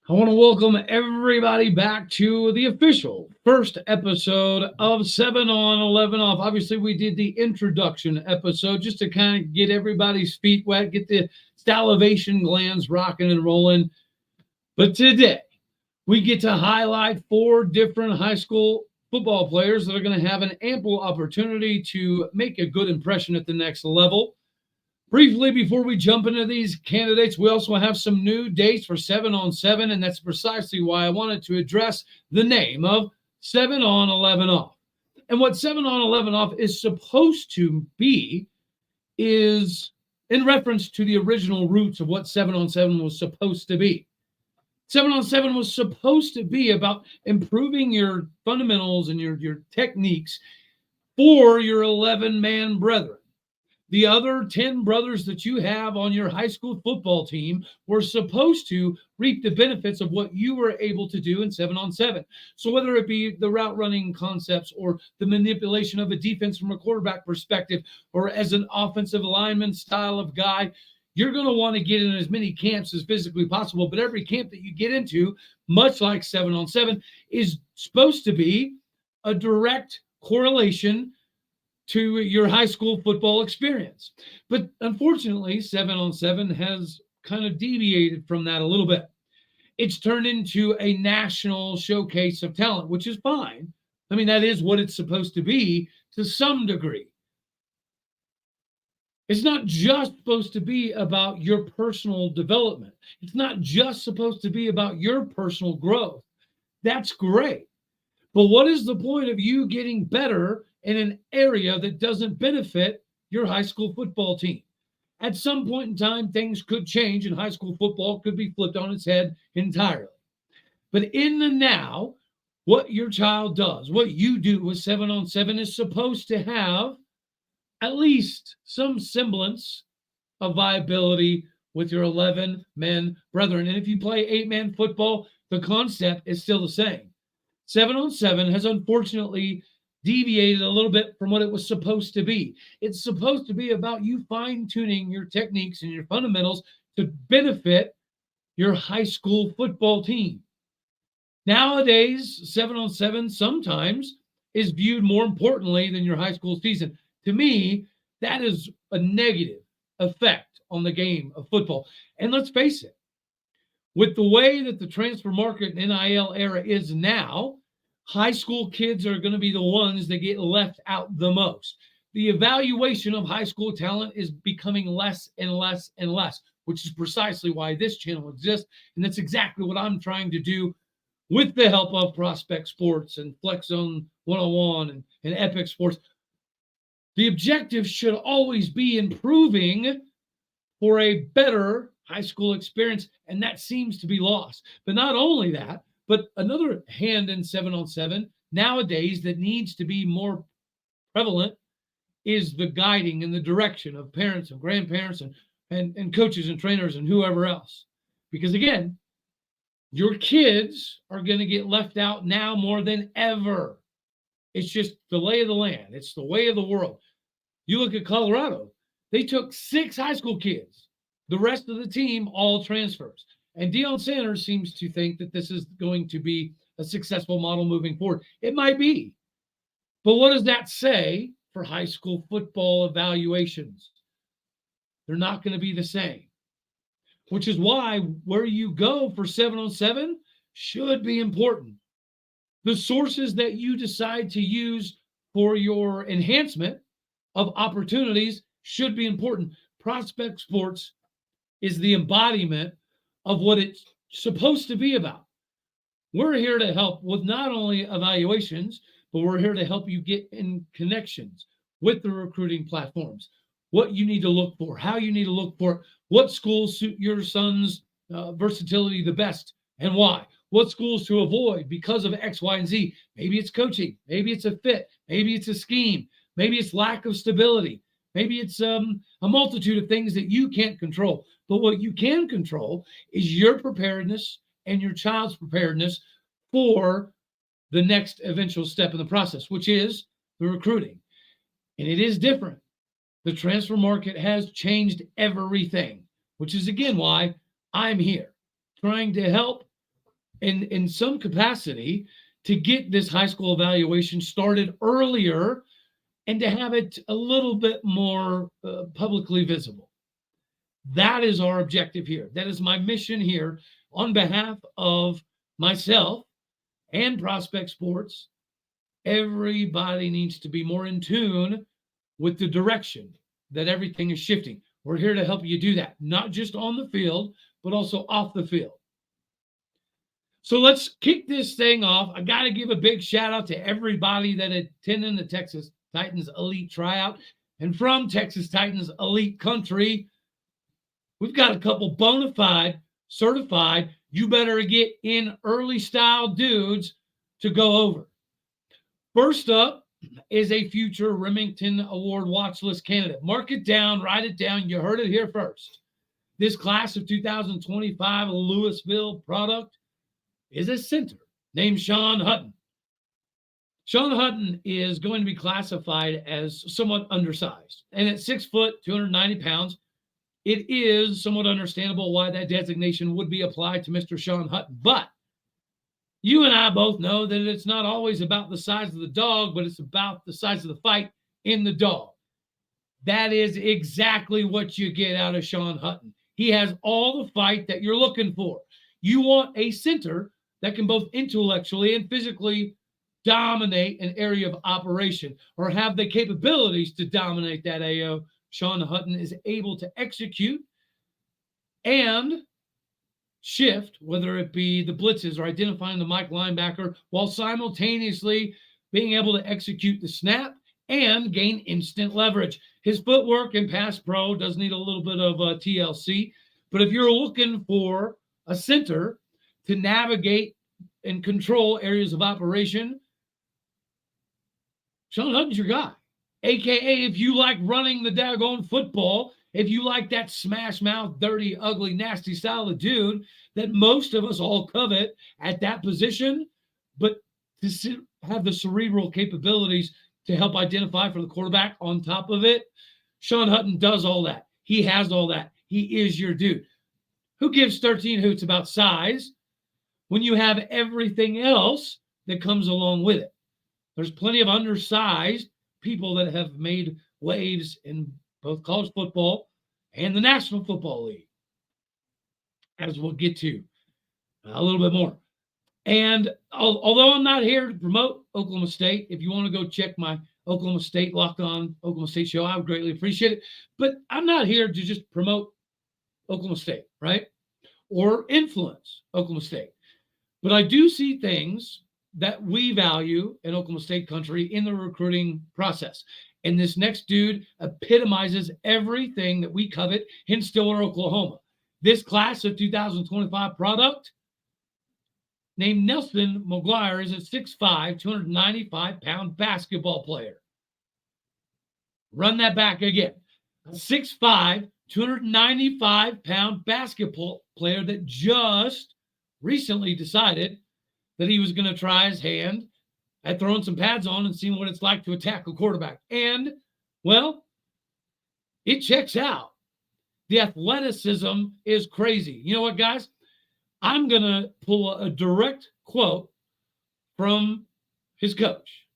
I want to welcome everybody back to the official first episode of 7 on 11 off. Obviously, we did the introduction episode just to kind of get everybody's feet wet, get the salivation glands rocking and rolling. But today, we get to highlight four different high school football players that are going to have an ample opportunity to make a good impression at the next level. Briefly, before we jump into these candidates, we also have some new dates for 7 on 7, and that's precisely why I wanted to address the name of 7 on 11 off. And what 7 on 11 off is supposed to be is in reference to the original roots of what 7 on 7 was supposed to be. 7 on 7 was supposed to be about improving your fundamentals and your techniques for your 11-man brethren. The other 10 brothers that you have on your high school football team were supposed to reap the benefits of what you were able to do in 7 on 7. So, whether it be the route running concepts or the manipulation of a defense from a quarterback perspective, or as an offensive lineman style of guy, you're going to want to get in as many camps as physically possible. But every camp that you get into, much like 7 on 7, is supposed to be a direct correlation to your high school football experience. But unfortunately, 7 on 7 has kind of deviated from that a little bit. It's turned into a national showcase of talent, which is fine. I mean, that is what it's supposed to be to some degree. It's not just supposed to be about your personal development. It's not just supposed to be about your personal growth. That's great. But what is the point of you getting better in an area that doesn't benefit your high school football team? At some point in time, things could change and high school football could be flipped on its head entirely. But in the now, what your child does, what you do with 7 on 7 is supposed to have at least some semblance of viability with your 11 men brethren. And if you play 8-man football, the concept is still the same. 7 on 7 has unfortunately deviated a little bit from what it was supposed to be. It's supposed to be about you fine-tuning your techniques and your fundamentals to benefit your high school football team. Nowadays, 7 on 7 sometimes is viewed more importantly than your high school season. To me, that is a negative effect on the game of football. And let's face it, with the way that the transfer market and NIL era is now, high school kids are going to be the ones that get left out the most. The evaluation of high school talent is becoming less and less and less, which is precisely why this channel exists. And that's exactly what I'm trying to do with the help of Prospect Sports and Flex Zone 101 and Epic Sports. The objective should always be improving for a better high school experience, and that seems to be lost. But not only that, but another hand in 7 on 7 nowadays that needs to be more prevalent is the guiding and the direction of parents and grandparents and coaches and trainers and whoever else. Because again, your kids are going to get left out now more than ever. It's just the lay of the land. It's the way of the world. You look at Colorado, they took 6 high school kids. The rest of the team, all transfers. And Deion Sanders seems to think that this is going to be a successful model moving forward. It might be. But what does that say for high school football evaluations? They're not going to be the same. Which is why where you go for 7 on 7 should be important. The sources that you decide to use for your enhancement of opportunities should be important. Prospect Sports is the embodiment of what it's supposed to be about. We're here to help with not only evaluations, but we're here to help you get in connections with the recruiting platforms, what you need to look for, how you need to look for it, what schools suit your son's versatility the best, and why. What schools to avoid because of X, Y, and Z. Maybe it's coaching. Maybe it's a fit. Maybe it's a scheme. Maybe it's lack of stability. Maybe it's a multitude of things that you can't control. But what you can control is your preparedness and your child's preparedness for the next eventual step in the process, which is the recruiting. And it is different. The transfer market has changed everything, which is, again, why I'm here, trying to help in some capacity to get this high school evaluation started earlier and to have it a little bit more publicly visible. That is our objective here. That is my mission here on behalf of myself and Prospect Sports. Everybody needs to be more in tune with the direction that everything is shifting. We're here to help you do that, not just on the field, but also off the field. So let's kick this thing off. I got to give a big shout out to everybody that attended the Texas Titans Elite tryout. And from Texas Titans Elite Country, we've got a couple bona fide, certified, you better get in early style dudes to go over. First up is a future Remington Award watch list candidate. Mark it down, write it down. You heard it here first. This class of 2025 Lewisville product is a center named Sean Hutton. Sean Hutton is going to be classified as somewhat undersized. And at 6 foot, 290 pounds, it is somewhat understandable why that designation would be applied to Mr. Sean Hutton. But you and I both know that it's not always about the size of the dog, but it's about the size of the fight in the dog. That is exactly what you get out of Sean Hutton. He has all the fight that you're looking for. You want a center that can both intellectually and physically dominate an area of operation or have the capabilities to dominate that AO. Sean Hutton is able to execute and shift, whether it be the blitzes or identifying the Mike linebacker, while simultaneously being able to execute the snap and gain instant leverage. His footwork in pass pro does need a little bit of TLC, but if you're looking for a center to navigate and control areas of operation, Sean Hutton's your guy. AKA, if you like running the daggone football, if you like that smash mouth, dirty, ugly, nasty style of dude that most of us all covet at that position, but to have the cerebral capabilities to help identify for the quarterback on top of it, Sean Hutton does all that. He has all that. He is your dude. Who gives 13 hoots about size when you have everything else that comes along with it? There's plenty of undersized people that have made waves in both college football and the National Football League, as we'll get to a little bit more. And although I'm not here to promote Oklahoma State, if you want to go check my Oklahoma State Locked On Oklahoma State show, I would greatly appreciate it. But I'm not here to just promote Oklahoma State, right? Or influence Oklahoma State. But I do see things that we value in Oklahoma State country in the recruiting process. And this next dude epitomizes everything that we covet in Stillwater, Oklahoma. This class of 2025 product named Nelson McQuire is a 6'5", 295-pound basketball player. Run that back again. A 6'5", 295-pound basketball player that just recently decided that he was going to try his hand at throwing some pads on and seeing what it's like to attack a quarterback. And, well, it checks out. The athleticism is crazy. You know what, guys? I'm going to pull a direct quote from his coach.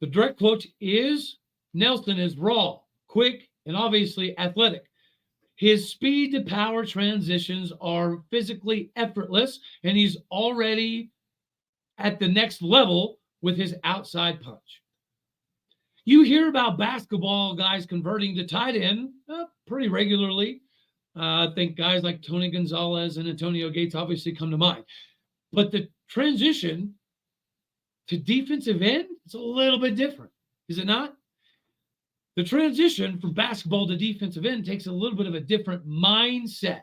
The direct quote is, Nelson is raw, quick, and obviously athletic. His speed to power transitions are physically effortless, and he's already at the next level with his outside punch. You hear about basketball guys converting to tight end pretty regularly. I think guys like Tony Gonzalez and Antonio Gates obviously come to mind. But the transition to defensive end is a little bit different, is it not? The transition from basketball to defensive end takes a little bit of a different mindset.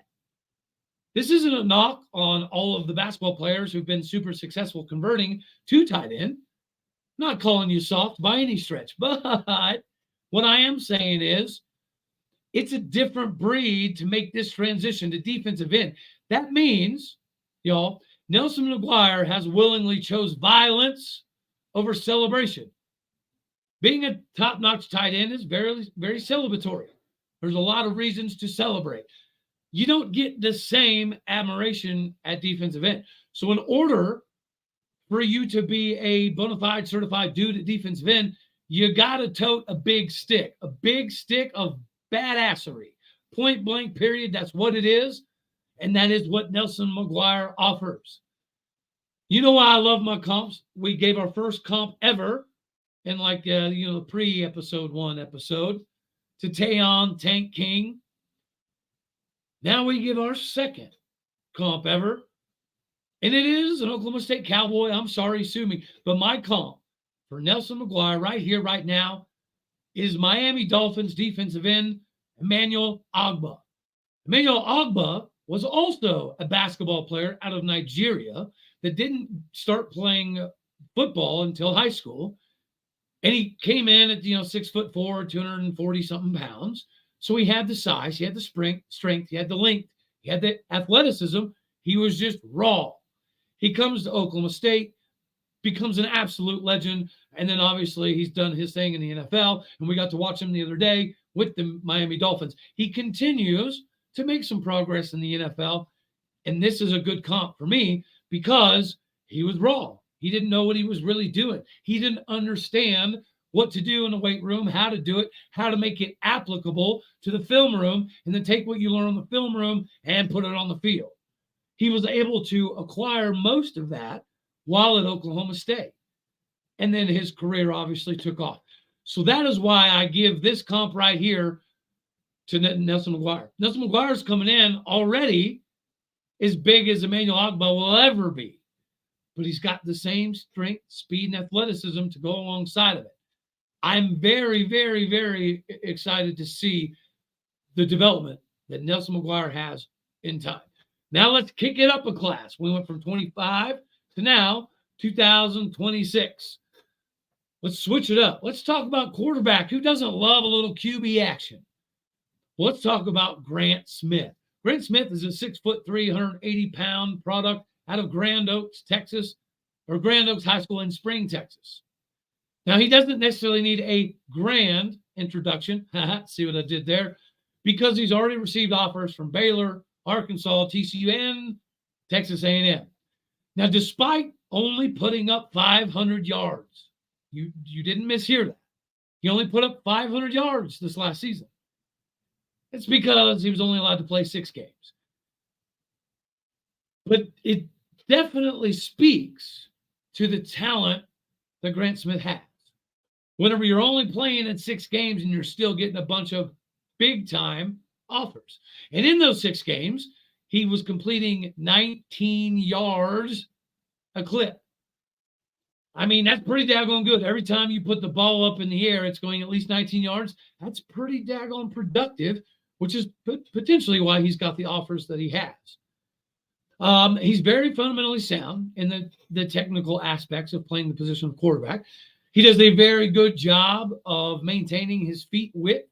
This isn't a knock on all of the basketball players who've been super successful converting to tight end. I'm not calling you soft by any stretch, but what I am saying is it's a different breed to make this transition to defensive end. That means, y'all, Nelson McQuire has willingly chose violence over celebration. Being a top-notch tight end is very, very celebratory. There's a lot of reasons to celebrate. you don't get the same admiration at defensive end. So in order for you to be a bona fide certified dude at defensive end, you got to tote a big stick of badassery. Point blank, period. That's what it is. And that is what Nelson McQuire offers. You know why I love my comps? We gave our first comp ever in the pre-episode 1 episode to Tatum, Tank King. Now we give our second comp ever. And it is an Oklahoma State Cowboy. I'm sorry, sue me. But my comp for Nelson McQuire right here, right now, is Miami Dolphins defensive end Emmanuel Ogbah. Emmanuel Ogbah was also a basketball player out of Nigeria that didn't start playing football until high school. And he came in at 6'4", 240 something pounds. So he had the size, he had the strength, he had the length, he had the athleticism. He was just raw. He comes to Oklahoma State, becomes an absolute legend, and then obviously he's done his thing in the NFL, and we got to watch him the other day with the Miami Dolphins. He continues to make some progress in the NFL, and this is a good comp for me because he was raw. He didn't know what he was really doing. He didn't understand what to do in the weight room, how to do it, how to make it applicable to the film room, and then take what you learn in the film room and put it on the field. He was able to acquire most of that while at Oklahoma State. And then his career obviously took off. So that is why I give this comp right here to Nelson McQuire. Nelson McQuire is coming in already as big as Emmanuel Ogbah will ever be. But he's got the same strength, speed, and athleticism to go alongside of it. I'm very, very, very excited to see the development that Nelson McQuire has in time. Now let's kick it up a class. We went from 25 to now 2026. Let's switch it up. Let's talk about quarterback. Who doesn't love a little QB action? Let's talk about Grant Smith. Grant Smith is a 6'3", 180-pound product out of Grand Oaks, Texas, or Grand Oaks High School in Spring, Texas. Now, he doesn't necessarily need a grand introduction. See what I did there? Because he's already received offers from Baylor, Arkansas, TCU, and Texas A&M. Now, despite only putting up 500 yards, you didn't mishear that. He only put up 500 yards this last season. It's because he was only allowed to play 6 games. But it definitely speaks to the talent that Grant Smith has. Whenever you're only playing in 6 games and you're still getting a bunch of big-time offers. And in those 6 games, he was completing 19 yards a clip. I mean, that's pretty daggone good. Every time you put the ball up in the air, it's going at least 19 yards. That's pretty daggone productive, which is potentially why he's got the offers that he has. He's very fundamentally sound in the technical aspects of playing the position of quarterback. He does a very good job of maintaining his feet width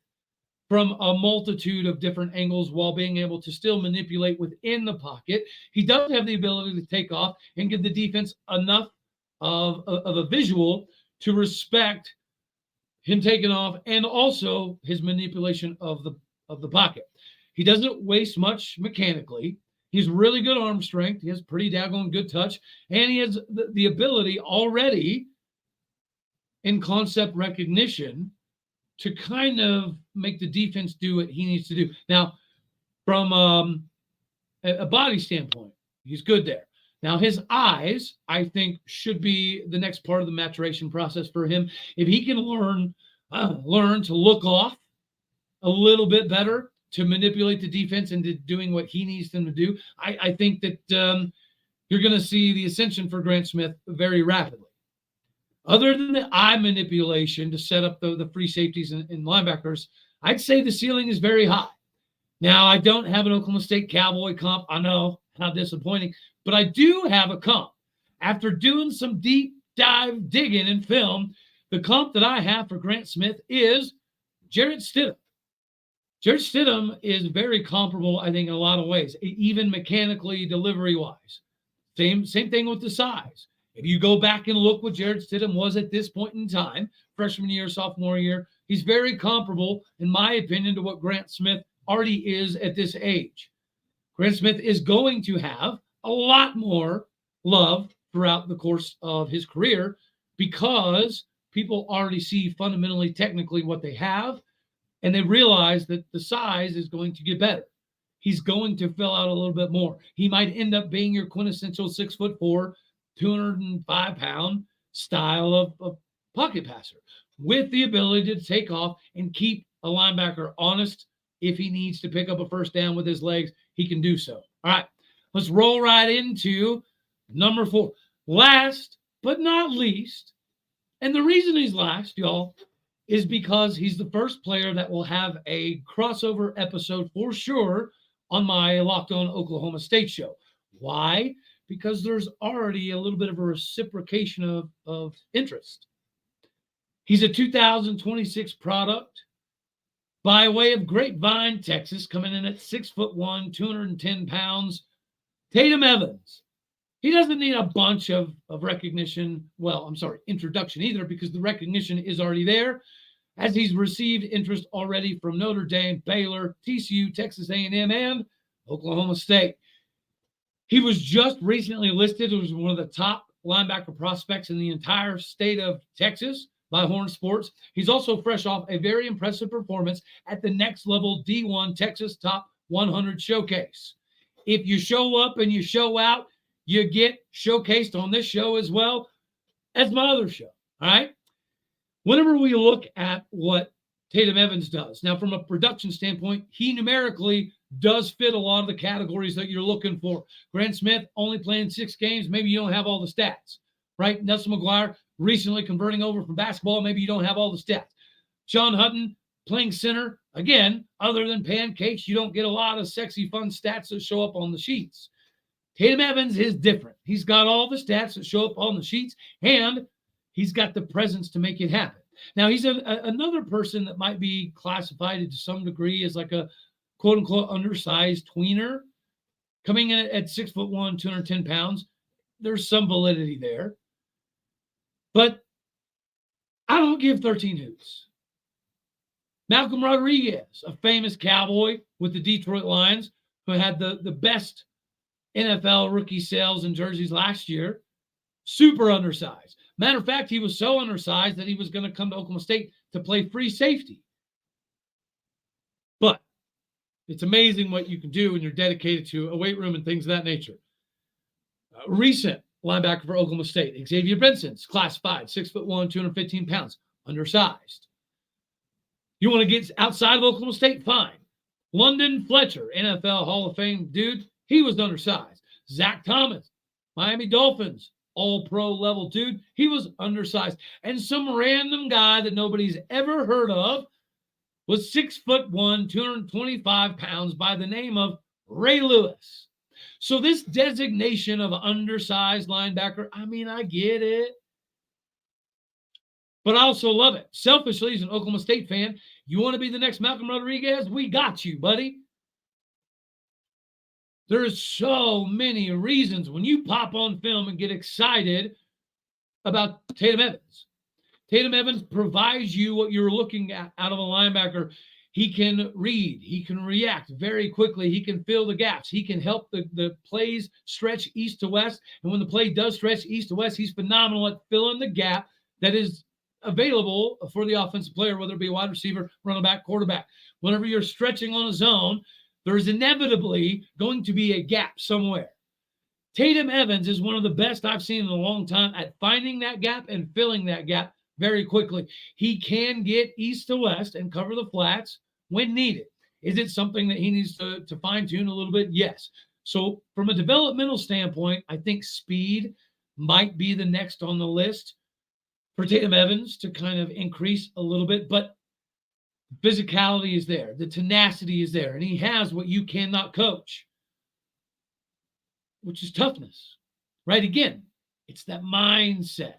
from a multitude of different angles while being able to still manipulate within the pocket. He does have the ability to take off and give the defense enough of a visual to respect him taking off and also his manipulation of the pocket. He doesn't waste much mechanically. He's really good arm strength. He has pretty daggone good touch. And he has the ability already in concept recognition to kind of make the defense do what he needs to do. Now, from a body standpoint, he's good there. Now, his eyes, I think, should be the next part of the maturation process for him. If he can learn to look off a little bit better, to manipulate the defense into doing what he needs them to do, I think that you're going to see the ascension for Grant Smith very rapidly. Other than the eye manipulation to set up the free safeties and linebackers, I'd say the ceiling is very high. Now, I don't have an Oklahoma State Cowboy comp. I know, how disappointing. But I do have a comp. After doing some deep dive digging in film, the comp that I have for Grant Smith is Jarrett Stidham. Jarrett Stidham is very comparable, I think, in a lot of ways, even mechanically, delivery-wise. Same thing with the size. If you go back and look what Jarrett Stidham was at this point in time, freshman year, sophomore year, he's very comparable, in my opinion, to what Grant Smith already is at this age. Grant Smith is going to have a lot more love throughout the course of his career because people already see fundamentally, technically what they have, and they realize that the size is going to get better. He's going to fill out a little bit more. He might end up being your quintessential 6'4", 205-pound style of pocket passer with the ability to take off and keep a linebacker honest. If he needs to pick up a first down with his legs, he can do so. All right, let's roll right into number 4. Last but not least, and the reason he's last, y'all, is because he's the first player that will have a crossover episode for sure on my Locked On Oklahoma State show. Why? Because there's already a little bit of a reciprocation of interest. He's a 2026 product by way of Grapevine, Texas, coming in at 6'1", 210 pounds. Tatum Evans. He doesn't need a bunch of recognition. Well, I'm sorry, introduction either, because the recognition is already there, as he's received interest already from Notre Dame, Baylor, TCU, Texas A&M, and Oklahoma State. He was just recently listed as one of the top linebacker prospects in the entire state of Texas by Horn Sports. He's also fresh off a very impressive performance at the next level D1 Texas Top 100 Showcase. If you show up and you show out, you get showcased on this show as well as my other show. All right. Whenever we look at what Tatum Evans does, now from a production standpoint, he numerically does fit a lot of the categories that you're looking for. Grant Smith only playing 6 games. Maybe you don't have all the stats, right? Nelson McQuire recently converting over from basketball. Maybe you don't have all the stats. Sean Hutton playing center. Again, other than pancakes, you don't get a lot of sexy, fun stats that show up on the sheets. Tatum Evans is different. He's got all the stats that show up on the sheets, and he's got the presence to make it happen. Now, he's another person that might be classified to some degree as like a quote-unquote undersized tweener, coming in at 6'1", 210 pounds. There's some validity there. But I don't give 13 hoots. Malcolm Rodriguez, a famous cowboy with the Detroit Lions, who had the best NFL rookie sales and jerseys last year, super undersized. Matter of fact, he was so undersized that he was going to come to Oklahoma State to play free safety. But it's amazing what you can do when you're dedicated to a weight room and things of that nature. Recent linebacker for Oklahoma State, Xavier Benson's classified, 6'1", 215 pounds, undersized. You want to get outside of Oklahoma State? Fine. London Fletcher, NFL Hall of Fame dude, he was undersized. Zach Thomas, Miami Dolphins, all-pro level dude, he was undersized. And some random guy that nobody's ever heard of was 6'1", 225 pounds by the name of Ray Lewis. So this designation of undersized linebacker, I mean, I get it. But I also love it. Selfishly, as an Oklahoma State fan, you want to be the next Malcolm Rodriguez? We got you, buddy. There's so many reasons when you pop on film and get excited about Tatum Evans. Tatum Evans provides you what you're looking at out of a linebacker. He can read. He can react very quickly. He can fill the gaps. He can help the plays stretch east to west. And when the play does stretch east to west, he's phenomenal at filling the gap that is available for the offensive player, whether it be a wide receiver, running back, quarterback. Whenever you're stretching on a zone, there's inevitably going to be a gap somewhere. Tatum Evans is one of the best I've seen in a long time at finding that gap and filling that gap very quickly. He can get east to west and cover the flats when needed. Is it something that he needs to fine-tune a little bit? Yes. So from a developmental standpoint, I think speed might be the next on the list for Tatum Evans to kind of increase a little bit, but physicality is there. The tenacity is there. And he has what you cannot coach, which is toughness, right? Again, it's that mindset.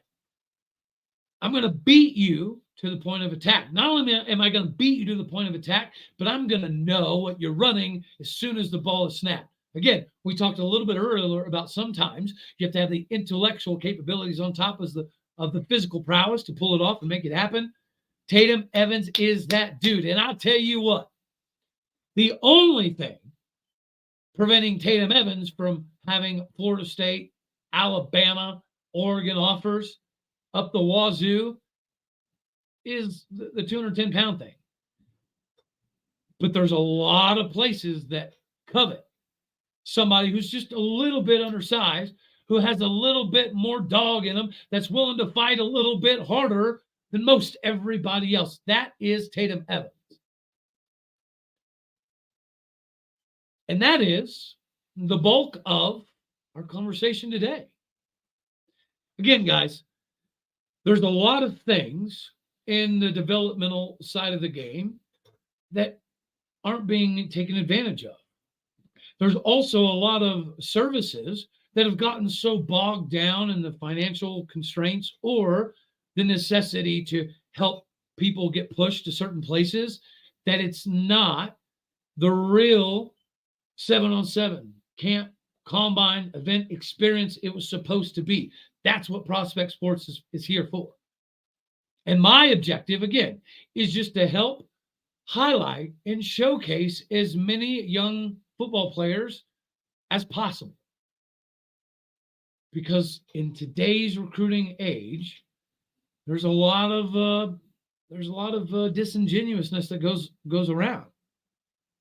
I'm going to beat you to the point of attack. Not only am I going to beat you to the point of attack, but I'm going to know what you're running as soon as the ball is snapped. Again, we talked a little bit earlier about sometimes you have to have the intellectual capabilities on top of the physical prowess to pull it off and make it happen. Tatum Evans is that dude. And I'll tell you what, the only thing preventing Tatum Evans from having Florida State, Alabama, Oregon offers up the wazoo is the 210-pound thing. But there's a lot of places that covet somebody who's just a little bit undersized, who has a little bit more dog in them, that's willing to fight a little bit harder than most everybody else. That is Tatum Evans. And that is the bulk of our conversation today. Again, guys, there's a lot of things in the developmental side of the game that aren't being taken advantage of. There's also a lot of services that have gotten so bogged down in the financial constraints or the necessity to help people get pushed to certain places that it's not the real 7-on-7 camp, combine, event experience it was supposed to be. That's what Prospect Sports is here for. And my objective, again, is just to help highlight and showcase as many young football players as possible. Because in today's recruiting age, there's a lot of disingenuousness that goes around.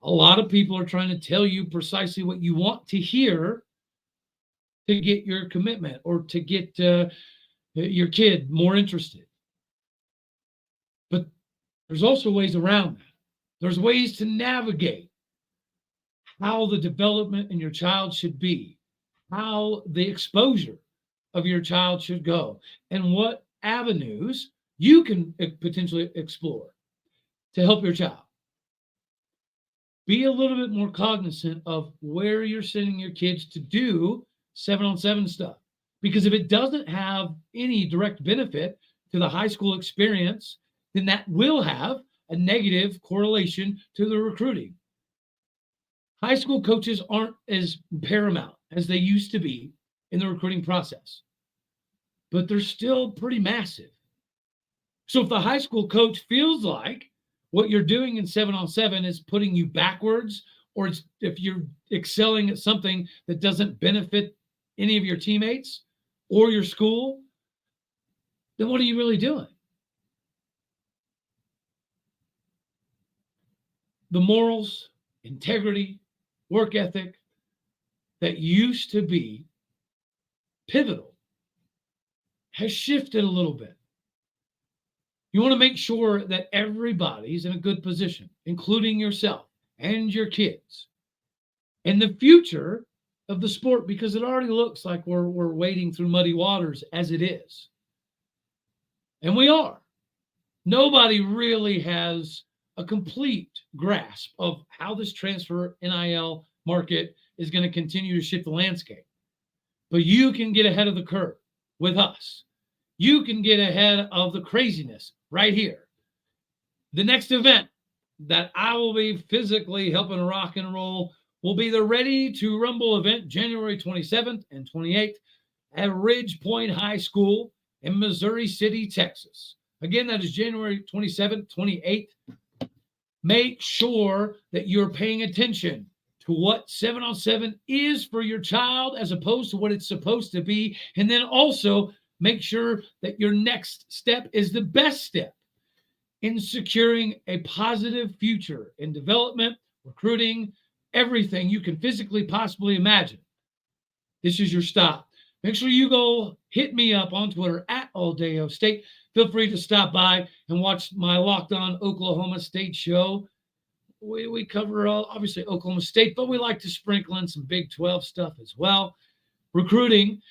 A lot of people are trying to tell you precisely what you want to hear to get your commitment or to get your kid more interested. But there's also ways around that. There's ways to navigate how the development in your child should be, how the exposure of your child should go, and what avenues you can potentially explore to help your child. Be a little bit more cognizant of where you're sending your kids to do 7-on-7 stuff. Because if it doesn't have any direct benefit to the high school experience, then that will have a negative correlation to the recruiting. High school coaches aren't as paramount as they used to be in the recruiting process, but they're still pretty massive. So if the high school coach feels like what you're doing in 7-on-7 is putting you backwards, or if you're excelling at something that doesn't benefit any of your teammates or your school, then what are you really doing? The morals, integrity, work ethic that used to be pivotal has shifted a little bit. You want to make sure that everybody's in a good position, including yourself and your kids, and the future of the sport, because it already looks like we're wading through muddy waters as it is. And we are. Nobody really has a complete grasp of how this transfer NIL market is going to continue to shift the landscape. But you can get ahead of the curve with us. You can get ahead of the craziness right here. The next event that I will be physically helping rock and roll will be the Ready to Rumble event, January 27th and 28th at Ridge Point High School in Missouri City, Texas. Again, that is January 27th, 28th. Make sure that you're paying attention to what 7-on-7 is for your child as opposed to what it's supposed to be. And then also make sure that your next step is the best step in securing a positive future in development, recruiting, everything you can physically possibly imagine. This is your stop. Make sure you go hit me up on Twitter at Aldeo State. Feel free to stop by and watch my Locked On Oklahoma State show. We cover obviously Oklahoma State, but we like to sprinkle in some Big 12 stuff as well. Recruiting.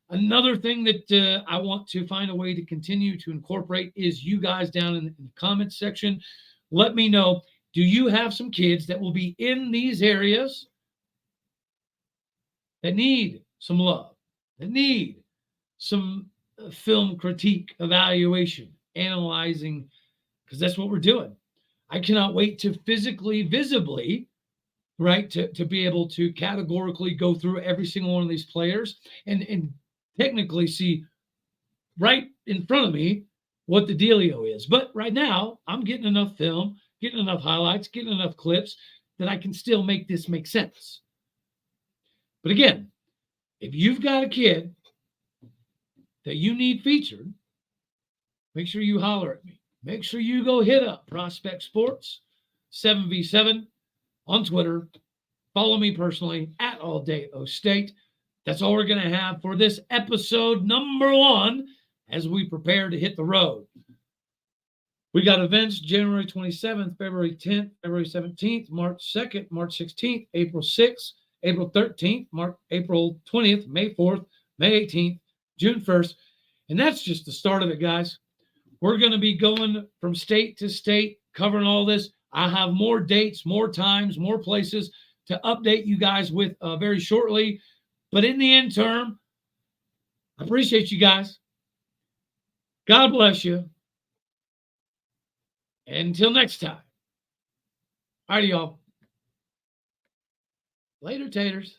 Another thing that I want to find a way to continue to incorporate is you guys down in the comments section. Let me know, do you have some kids that will be in these areas that need some love, that need some film critique, evaluation, analyzing, because that's what we're doing. I cannot wait to physically, visibly, right, to be able to categorically go through every single one of these players and technically see right in front of me what the dealio is. But right now, I'm getting enough film, getting enough highlights, getting enough clips that I can still make this make sense. But again, if you've got a kid that you need featured, make sure you holler at me. Make sure you go hit up Prospect Sports 7v7 on Twitter. Follow me personally at All Day O State. That's all we're going to have for this episode number 1 as we prepare to hit the road. We got events January 27th, February 10th, February 17th, March 2nd, March 16th, April 6th, April 13th, April 20th, May 4th, May 18th, June 1st. And that's just the start of it, guys. We're going to be going from state to state, covering all this. I have more dates, more times, more places to update you guys with very shortly. But in the interim, I appreciate you guys. God bless you. And until next time. All righty, y'all. Later, taters.